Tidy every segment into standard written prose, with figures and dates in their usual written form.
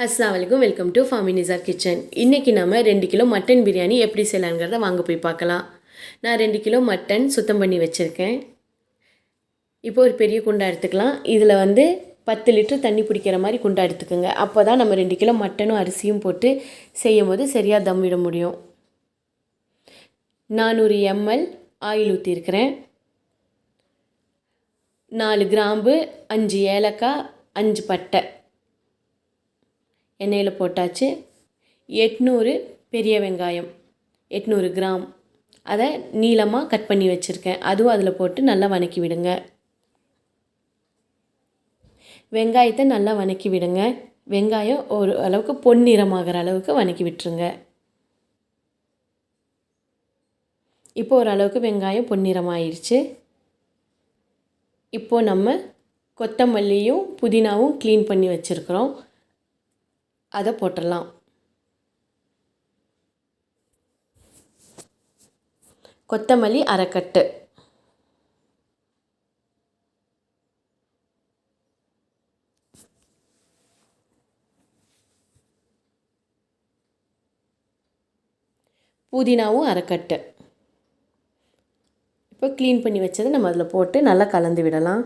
அஸ்ஸலாமு அலைக்கும். Welcome to for me Nisar kitchen. இன்றைக்கி நம்ம 2 கிலோ மட்டன் பிரியாணி எப்படி செய்யலாங்கிறத வாங்க போய் பார்க்கலாம். நான் 2 கிலோ மட்டன் சுத்தம் பண்ணி வச்சுருக்கேன். இப்போ ஒரு பெரிய குண்டா எடுத்துக்கலாம். இதில் 10 லிட்டர் தண்ணி பிடிக்கிற மாதிரி குண்டா எடுத்துக்கோங்க. அப்போ தான் நம்ம 2 கிலோ மட்டனும் அரிசியும் போட்டு செய்யும் போது சரியாக தம் விட முடியும். 400 ml ஆயில் ஊற்றிருக்கிறேன். 4 கிராம்பு, 5 ஏலக்காய், 5 பட்டை எண்ணெயில் போட்டாச்சு. 800 பெரிய வெங்காயம், 800 கிராம், அதை நீளமாக கட் பண்ணி வச்சுருக்கேன். அதுவும் அதில் போட்டு நல்லா வதக்கி விடுங்க. வெங்காயத்தை நல்லா வதக்கி விடுங்க. வெங்காயம் ஒரு அளவுக்கு பொன்னிறமாகிற அளவுக்கு வதக்கி விட்டுருங்க. இப்போ ஓரளவுக்கு வெங்காயம் பொன்னிறமாகிடுச்சு. இப்போது நம்ம கொத்தமல்லியும் புதினாவும் க்ளீன் பண்ணி வச்சுருக்குறோம். அதை போட்டுடலாம். கொத்தமல்லி அரைக்கட்டு, புதினாவும் அரைக்கட்டு. இப்போ க்ளீன் பண்ணி வச்சதை நம்ம அதில் போட்டு நல்லா கலந்து விடலாம்.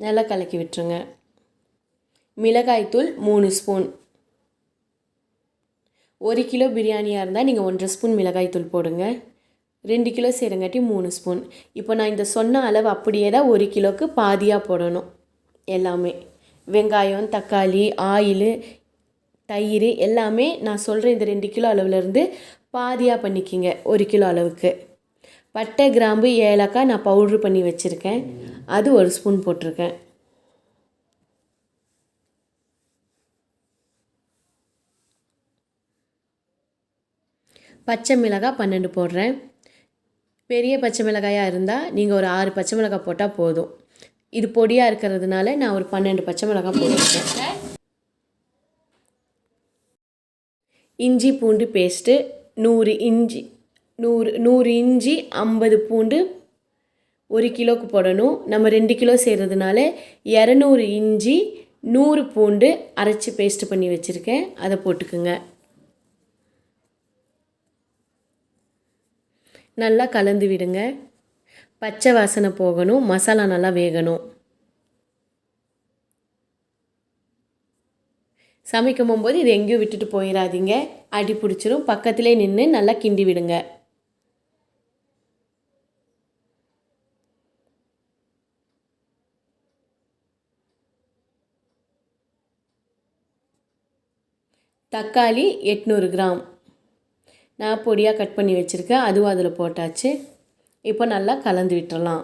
நல்லா கலக்கி விட்டுருங்க. மிளகாய்த்தூள் 3 ஸ்பூன். 1 கிலோ பிரியாணியாக இருந்தால் நீங்கள் 1.5 ஸ்பூன் மிளகாய்த்தூள் போடுங்க. 2 கிலோ செய்கிறங்காட்டி 3 ஸ்பூன். இப்போ நான் இந்த சொன்ன அளவு அப்படியே தான் 1 கிலோவுக்கு பாதியாக போடணும். எல்லாமே வெங்காயம், தக்காளி, ஆயில், தயிர் எல்லாமே நான் சொல்கிற இந்த 2 கிலோ அளவுலேருந்து பாதியாக பண்ணிக்கிங்க. 1 கிலோ அளவுக்கு பட்டை, கிராம்பு, ஏலக்காய் நான் பவுட்ரு பண்ணி வச்சுருக்கேன். அது 1 ஸ்பூன் போட்டிருக்கேன். பச்சை மிளகாய் 12 போடுறேன். பெரிய பச்சை மிளகாயாக இருந்தால் நீங்கள் ஒரு 6 பச்சை மிளகாய் போட்டால் போதும். இது பொடியாக இருக்கிறதுனால நான் ஒரு 12 பச்சை மிளகாய் போட்டிருக்கேன். இஞ்சி பூண்டு பேஸ்ட்டு 100 இஞ்சி, 50 பூண்டு 1 கிலோவுக்கு போடணும். நம்ம 2 கிலோ செய்கிறதுனால 200 இஞ்சி, 100 பூண்டு அரைச்சி பேஸ்ட்டு பண்ணி வச்சுருக்கேன். அதை போட்டுக்குங்க. நல்லா கலந்து விடுங்க. பச்சை வாசனை போகணும், மசாலா நல்லா வேகணும். சமைக்கும் போது இது எங்கேயும் விட்டுட்டு போயிடாதீங்க, அடி பிடிச்சிரும். பக்கத்திலே நின்று நல்லா கிண்டி விடுங்க. தக்காளி 800 கிராம் நான் பொடியாக கட் பண்ணி வச்சுருக்கேன். அதுவும் அதில் போட்டாச்சு. இப்போ நல்லா கலந்து விட்டுறலாம்.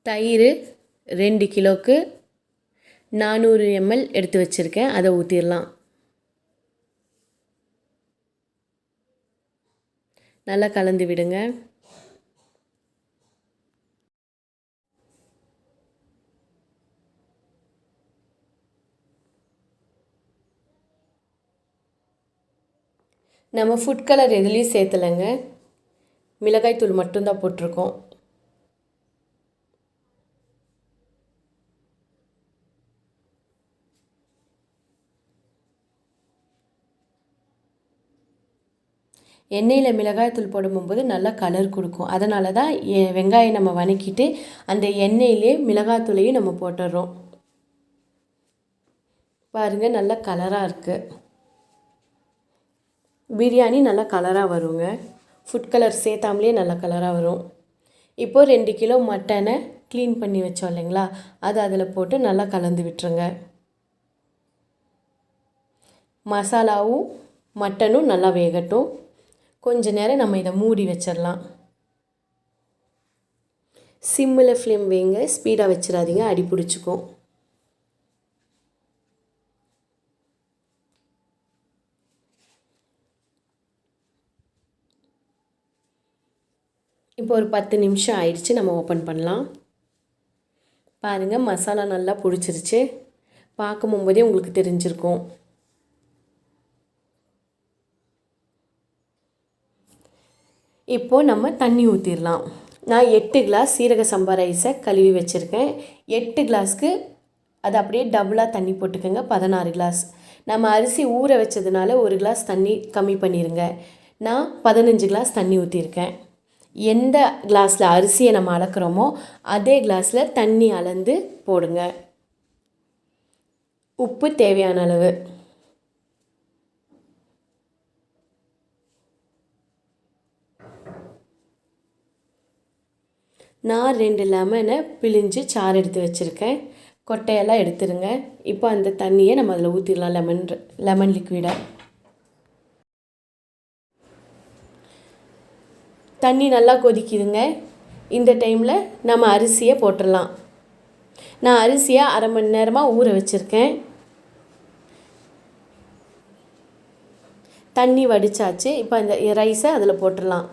தயிர் 2 கிலோவுக்கு 400 ml எடுத்து வச்சுருக்கேன். அதை ஊற்றிடலாம். நல்லா கலந்து விடுங்க. நம்ம ஃபுட் கலர் எதுலேயும் சேர்த்தலைங்க, மிளகாய்த்தூள் மட்டும்தான் போட்டிருக்கோம். எண்ணெயில் மிளகாய்த்தூள் போடும்போது நல்லா கலர் கொடுக்கும். அதனால தான் வெங்காயம் நம்ம வதக்கிட்டு அந்த எண்ணெயிலே மிளகாய்த்தூளையும் நம்ம போட்டுடுறோம். பாருங்கள், நல்லா கலராக இருக்குது. பிரியாணி நல்லா கலராக வருங்க. ஃபுட் கலர் சேர்த்தாமலே நல்லா கலராக வரும். இப்போது 2 கிலோ மட்டனை க்ளீன் பண்ணி வச்சோம் இல்லைங்களா, அதை அதில் போட்டு நல்லா கலந்து விட்டுருங்க. மசாலாவும் மட்டனும் நல்லா வேகட்டும். கொஞ்ச நேரம் நம்ம இதை மூடி வச்சிடலாம். சிம்மில் ஃப்ளேம் வைங்க, ஸ்பீடாக வச்சிடாதீங்க, அடி பிடிச்சிக்கும். இப்போ ஒரு 10 நிமிஷம் ஆயிடுச்சு, நம்ம ஓப்பன் பண்ணலாம். பாருங்கள், மசாலா நல்லா பிடிச்சிருச்சு. பார்க்கும்போதே உங்களுக்கு தெரிஞ்சிருக்கும். இப்போது நம்ம தண்ணி ஊற்றிடலாம். நான் 8 கிளாஸ் சீரக சம்பா ரைஸை கழுவி வச்சுருக்கேன். 8 கிளாஸ்க்கு அது அப்படியே டபுளாக தண்ணி போட்டுக்கோங்க, 16 கிளாஸ். நம்ம அரிசி ஊற வச்சதுனால 1 கிளாஸ் தண்ணி கம்மி பண்ணிடுங்க. நான் 15 கிளாஸ் தண்ணி ஊற்றிருக்கேன். எந்த கிளாஸில் அரிசியை நம்ம அளக்குறோமோ அதே கிளாஸில் தண்ணி அளந்து போடுங்க. உப்பு தேவையான அளவு. நான் 2 லெமனை பிழிஞ்சு சாறு எடுத்து வச்சுருக்கேன். கொட்டையெல்லாம் எடுத்துருங்க. இப்போ அந்த தண்ணியை நம்ம அதில் ஊற்றிடலாம். லெமன் லிக்விடை. தண்ணி நல்லா கொதிக்குதுங்க. இந்த டைமில் நம்ம அரிசியை போட்டுடலாம். நான் அரிசியை அரை மணி நேரமாக ஊற வச்சுருக்கேன். தண்ணி வடித்தாச்சு. இப்போ அந்த ரைஸை அதில் போட்டுடலாம்.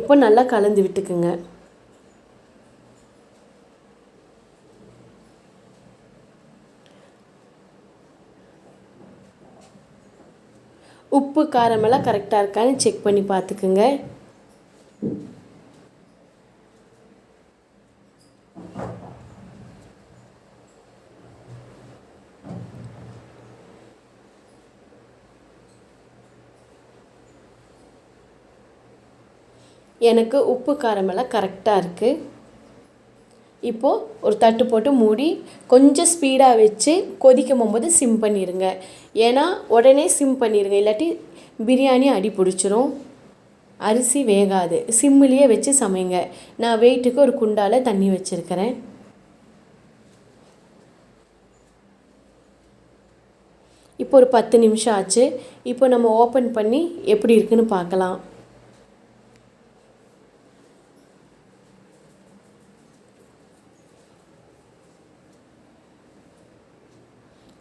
இப்போ நல்லா கலந்து விட்டுக்குங்க. உப்பு காரமெல்லாம் கரெக்டாக இருக்கான்னு செக் பண்ணி பார்த்துக்குங்க. எனக்கு உப்பு காரமெல்லாம் கரெக்டாக இருக்குது. இப்போது ஒரு தட்டு போட்டு மூடி கொஞ்சம் ஸ்பீடாக வச்சு கொதிக்கும் போகும்போது சிம் பண்ணிடுங்க. ஏன்னா உடனே சிம் பண்ணிடுங்க, இல்லாட்டி பிரியாணி அடி பிடிச்சிரும், அரிசி வேகாது. சிம்மிலேயே வச்சு சமைங்க. நான் வெயிட்டுக்கு ஒரு குண்டால் தண்ணி வச்சுருக்கிறேன். இப்போ ஒரு 10 நிமிஷம் ஆச்சு. இப்போ நம்ம ஓப்பன் பண்ணி எப்படி இருக்குன்னு பார்க்கலாம்.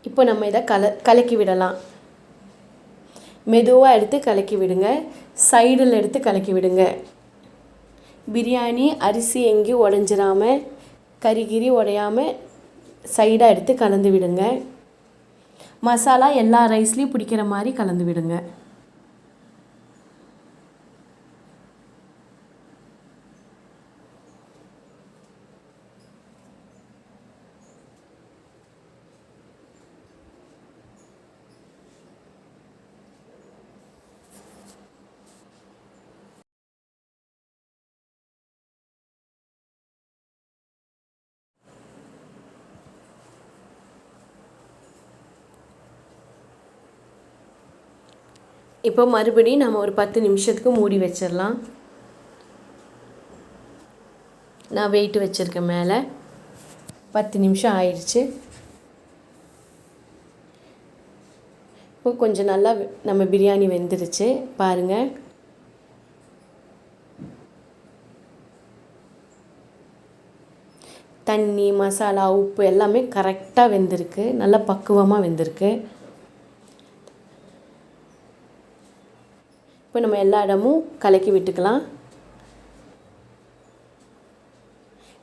இப்போ நம்ம இதை கலக்கி விடலாம். மெதுவாக எடுத்து கலக்கி விடுங்க. சைடில் எடுத்து கலக்கி விடுங்க. பிரியாணி அரிசி எங்கேயும் உடஞ்சிராமல், கறிகிரி உடையாமல் சைடாக எடுத்து கலந்து விடுங்க. மசாலா எல்லா ரைஸ்லேயும் பிடிக்கிற மாதிரி கலந்து விடுங்க. இப்போ மறுபடியும் நம்ம ஒரு 10 நிமிஷத்துக்கு மூடி வச்சிடலாம். நான் வெயிட் வச்சுருக்கேன் மேலே. 10 நிமிஷம் ஆயிடுச்சு. இப்போ கொஞ்சம் நல்லா நம்ம பிரியாணி வெந்துருச்சு பாருங்கள். தண்ணி, மசாலா, உப்பு எல்லாமே கரெக்டாக வெந்திருக்கு. நல்லா பக்குவமாக வெந்திருக்கு. இப்போ நம்ம எல்லா இடமும் கலக்கி விட்டுக்கலாம்.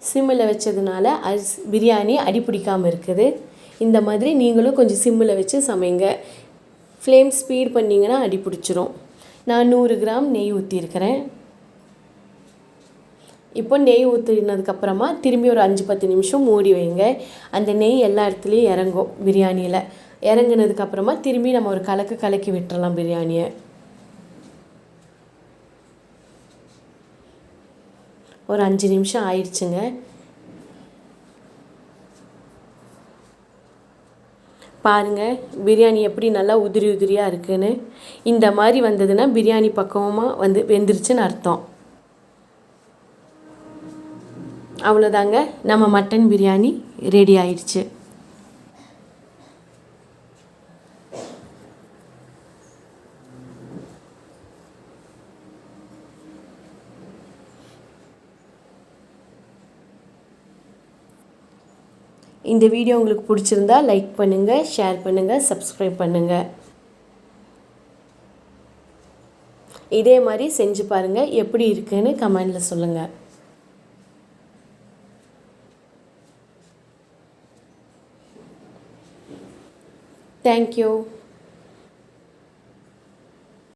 சிம்மில் வச்சதுனால பிரியாணி அடி பிடிக்காமல் இருக்குது. இந்த மாதிரி நீங்களும் கொஞ்சம் சிம்மில் வச்சு சமைங்க. ஃப்ளேம் ஸ்பீட் பண்ணிங்கன்னா அடி பிடிச்சிரும். நான் 100 கிராம் நெய் ஊற்றிருக்கிறேன். இப்போ நெய் ஊற்றினதுக்கப்புறமா திரும்பி ஒரு 5-10 நிமிஷம் மூடி வைங்க. அந்த நெய் எல்லா இடத்துலையும் இறங்கும் பிரியாணியில். இறங்குனதுக்கப்புறமா திரும்பி நம்ம ஒரு கலக்கி விட்டுறலாம் பிரியாணியை. ஒரு 5 நிமிஷம் ஆயிடுச்சுங்க. பாருங்கள் பிரியாணி எப்படி நல்லா உதிரியாக இருக்குன்னு. இந்த மாதிரி வந்ததுன்னா பிரியாணி பக்குவமாக வெந்துருச்சுன்னு அர்த்தம். அவ்வளோதாங்க, நம்ம மட்டன் பிரியாணி ரெடி ஆயிடுச்சு. இந்த வீடியோ உங்களுக்கு பிடிச்சிருந்தா லைக் பண்ணுங்கள், ஷேர் பண்ணுங்கள், சப்ஸ்கிரைப் பண்ணுங்கள். இதே மாதிரி செஞ்சு பாருங்கள், எப்படி இருக்குன்னு கமெண்டில் சொல்லுங்கள். தேங்க்யூ.